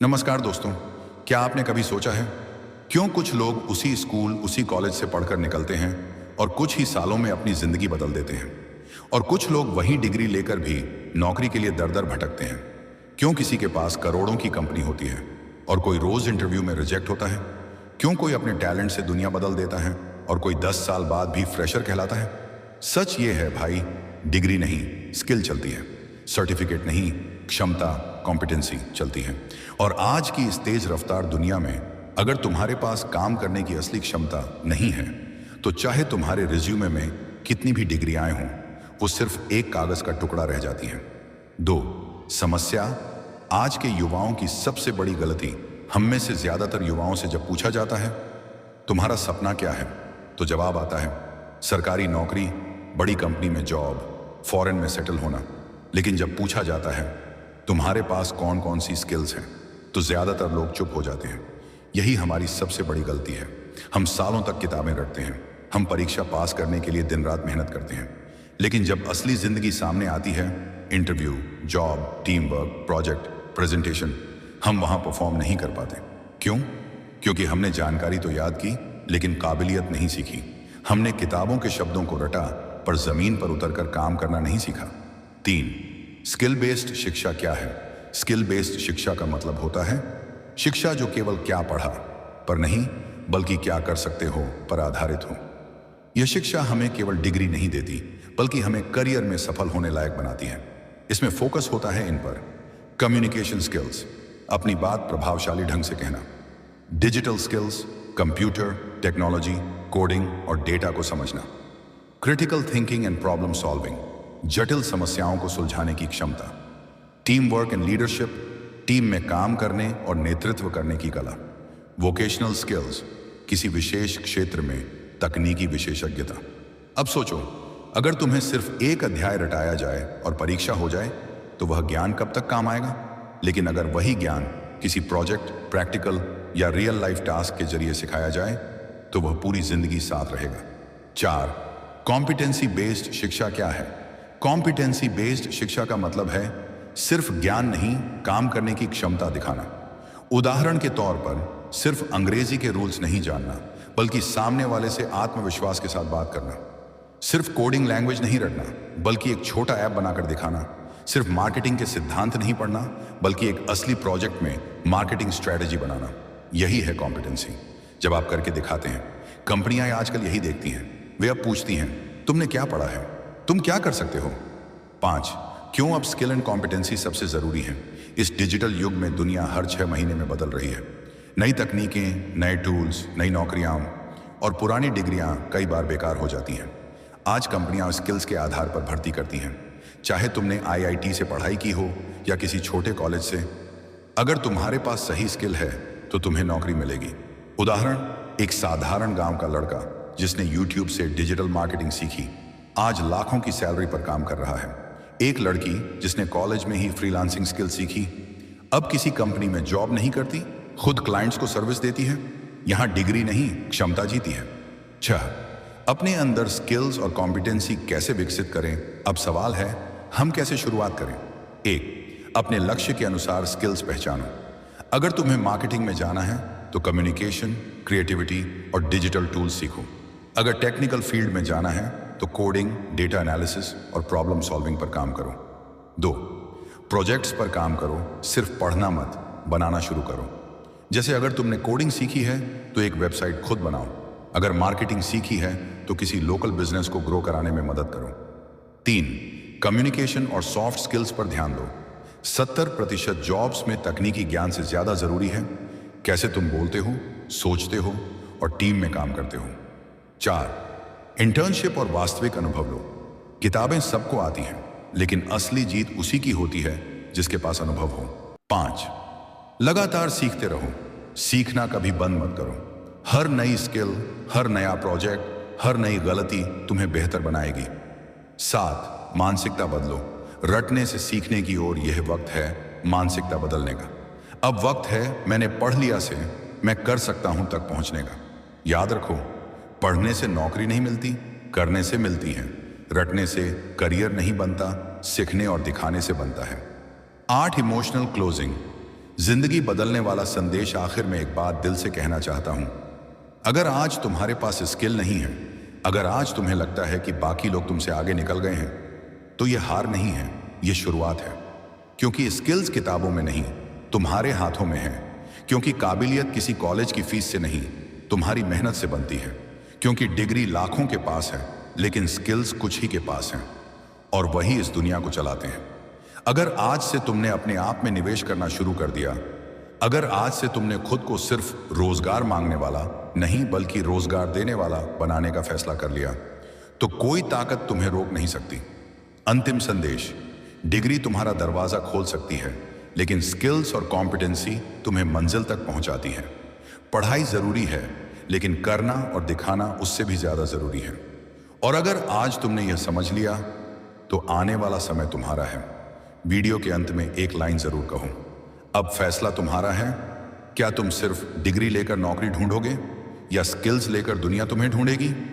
नमस्कार दोस्तों। क्या आपने कभी सोचा है क्यों कुछ लोग उसी स्कूल उसी कॉलेज से पढ़कर निकलते हैं और कुछ ही सालों में अपनी जिंदगी बदल देते हैं, और कुछ लोग वही डिग्री लेकर भी नौकरी के लिए दर दर भटकते हैं। क्यों किसी के पास करोड़ों की कंपनी होती है और कोई रोज इंटरव्यू में रिजेक्ट होता है? क्यों कोई अपने टैलेंट से दुनिया बदल देता है और कोई 10 साल बाद भी फ्रेशर कहलाता है? सच ये है भाई, डिग्री नहीं स्किल चलती है, सर्टिफिकेट नहीं क्षमता कॉम्पिटेंसी चलती है। और आज की इस तेज रफ्तार दुनिया में अगर तुम्हारे पास काम करने की असली क्षमता नहीं है तो चाहे तुम्हारे रिज्यूमे में कितनी भी डिग्रियां हों, वो सिर्फ एक कागज का टुकड़ा रह जाती हैं। 2 समस्या, आज के युवाओं की सबसे बड़ी गलती। हम में से ज्यादातर युवाओं से जब पूछा जाता है तुम्हारा सपना क्या है, तो जवाब आता है सरकारी नौकरी, बड़ी कंपनी में जॉब, फॉरेन में सेटल होना। लेकिन जब पूछा जाता है तुम्हारे पास कौन कौन सी स्किल्स हैं, तो ज्यादातर लोग चुप हो जाते हैं। यही हमारी सबसे बड़ी गलती है। हम सालों तक किताबें रटते हैं, हम परीक्षा पास करने के लिए दिन रात मेहनत करते हैं, लेकिन जब असली जिंदगी सामने आती है, interview, job, team work, project, presentation, हम वहां परफॉर्म नहीं कर पाते। क्यों? क्योंकि हमने जानकारी तो याद की लेकिन काबिलियत नहीं सीखी। हमने किताबों के शब्दों को रटा पर जमीन पर उतरकर काम करना नहीं सीखा। 3 स्किल बेस्ड शिक्षा क्या है? स्किल बेस्ड शिक्षा का मतलब होता है शिक्षा जो केवल क्या पढ़ा पर नहीं बल्कि क्या कर सकते हो पर आधारित हो। यह शिक्षा हमें केवल डिग्री नहीं देती बल्कि हमें करियर में सफल होने लायक बनाती है। इसमें फोकस होता है इन पर कम्युनिकेशन स्किल्स, अपनी बात प्रभावशाली ढंग से कहना, digital skills, computer technology, coding और डेटा को समझना, critical thinking and problem solving, जटिल समस्याओं को सुलझाने की क्षमता, team work and leadership, team में काम करने और नेतृत्व करने की कला, वोकेशनल स्किल्स, किसी विशेष क्षेत्र में तकनीकी विशेषज्ञता। अब सोचो, अगर तुम्हें सिर्फ एक अध्याय रटाया जाए और परीक्षा हो जाए तो वह ज्ञान कब तक काम आएगा? लेकिन अगर वही ज्ञान किसी प्रोजेक्ट, प्रैक्टिकल या रियल लाइफ टास्क के जरिए सिखाया जाए तो वह पूरी जिंदगी साथ रहेगा। 4 कॉम्पिटेंसी बेस्ड शिक्षा क्या है? कॉम्पिटेंसी बेस्ड शिक्षा का मतलब है सिर्फ ज्ञान नहीं, काम करने की क्षमता दिखाना। उदाहरण के तौर पर सिर्फ अंग्रेजी के रूल्स नहीं जानना बल्कि सामने वाले से आत्मविश्वास के साथ बात करना, सिर्फ कोडिंग लैंग्वेज नहीं रटना बल्कि एक छोटा ऐप बनाकर दिखाना, सिर्फ मार्केटिंग के सिद्धांत नहीं पढ़ना बल्कि एक असली प्रोजेक्ट में मार्केटिंग स्ट्रेटजी बनाना। यही है कॉम्पिटेंसी। जब आप करके दिखाते हैं, कंपनियां आजकल यही देखती हैं। वे अब पूछती हैं तुमने क्या पढ़ा है, तुम क्या कर सकते हो? 5 क्यों अब स्किल एंड कॉम्पिटेंसी सबसे जरूरी है? इस डिजिटल युग में दुनिया हर 6 महीने में बदल रही है। नई तकनीकें, नए टूल्स, नई नौकरियां और पुरानी डिग्रियां कई बार बेकार हो जाती हैं। आज कंपनियां स्किल्स के आधार पर भर्ती करती हैं, चाहे तुमने आईआईटी से पढ़ाई की हो या किसी छोटे कॉलेज से। अगर तुम्हारे पास सही स्किल है तो तुम्हें नौकरी मिलेगी। उदाहरण, एक साधारण गांव का लड़का जिसने यूट्यूब से डिजिटल मार्केटिंग सीखी आज लाखों की सैलरी पर काम कर रहा है। एक लड़की जिसने कॉलेज में ही फ्रीलांसिंग स्किल सीखी अब किसी कंपनी में जॉब नहीं करती, खुद क्लाइंट्स को सर्विस देती है। यहां डिग्री नहीं क्षमता जीती है। 6 अपने अंदर स्किल्स और कॉम्पिटेंसी कैसे विकसित करें? अब सवाल है हम कैसे शुरुआत करें? 1 अपने लक्ष्य के अनुसार स्किल्स पहचानो। अगर तुम्हें मार्केटिंग में जाना है तो कम्युनिकेशन, क्रिएटिविटी और डिजिटल टूल्स सीखो। अगर टेक्निकल फील्ड में जाना है तो कोडिंग, डेटा एनालिसिस और प्रॉब्लम सॉल्विंग पर काम करो। 2 प्रोजेक्ट्स पर काम करो, सिर्फ पढ़ना मत, बनाना शुरू करो। जैसे अगर तुमने कोडिंग सीखी है तो एक वेबसाइट खुद बनाओ। अगर मार्केटिंग सीखी है तो किसी लोकल बिजनेस को ग्रो कराने में मदद करो। 3 कम्युनिकेशन और सॉफ्ट स्किल्स पर ध्यान दो। 70% जॉब्स में तकनीकी ज्ञान से ज्यादा जरूरी है कैसे तुम बोलते हो, सोचते हो और टीम में काम करते हो। 4 इंटर्नशिप और वास्तविक अनुभव लो। किताबें सबको आती हैं लेकिन असली जीत उसी की होती है जिसके पास अनुभव हो। 5 लगातार सीखते रहो, सीखना कभी बंद मत करो। हर नई स्किल, हर नया प्रोजेक्ट, हर नई गलती तुम्हें बेहतर बनाएगी। 7 मानसिकता बदलो। रटने से सीखने की ओर यह वक्त है मानसिकता बदलने का। अब वक्त है मैंने पढ़ लिया से मैं कर सकता हूं तक पहुंचने का। याद रखो, पढ़ने से नौकरी नहीं मिलती, करने से मिलती है। रटने से करियर नहीं बनता, सीखने और दिखाने से बनता है। 8 इमोशनल क्लोजिंग। जिंदगी बदलने वाला संदेश आखिर में एक बात दिल से कहना चाहता हूं। अगर आज तुम्हारे पास स्किल नहीं है, अगर आज तुम्हें लगता है कि बाकी लोग तुमसे आगे निकल गए हैं, तो यह हार नहीं है, यह शुरुआत है। क्योंकि स्किल्स किताबों में नहीं, तुम्हारे हाथों में है। क्योंकि काबिलियत किसी कॉलेज की फीस से नहीं, तुम्हारी मेहनत से बनती है। क्योंकि डिग्री लाखों के पास है, लेकिन स्किल्स कुछ ही के पास हैं, और वही इस दुनिया को चलाते हैं। अगर आज से तुमने अपने आप में निवेश करना शुरू कर दिया, अगर आज से तुमने खुद को सिर्फ रोजगार मांगने वाला नहीं बल्कि रोजगार देने वाला बनाने का फैसला कर लिया, तो कोई ताकत तुम्हें रोक नहीं सकती। अंतिम संदेश, डिग्री तुम्हारा दरवाजा खोल सकती है, लेकिन स्किल्स और कॉम्पिटेंसी तुम्हें मंजिल तक पहुंचाती है। पढ़ाई जरूरी है, लेकिन करना और दिखाना उससे भी ज्यादा जरूरी है। और अगर आज तुमने यह समझ लिया, तो आने वाला समय तुम्हारा है। वीडियो के अंत में एक लाइन जरूर कहूं, अब फैसला तुम्हारा है। क्या तुम सिर्फ डिग्री लेकर नौकरी ढूंढोगे, या स्किल्स लेकर दुनिया तुम्हें ढूंढेगी?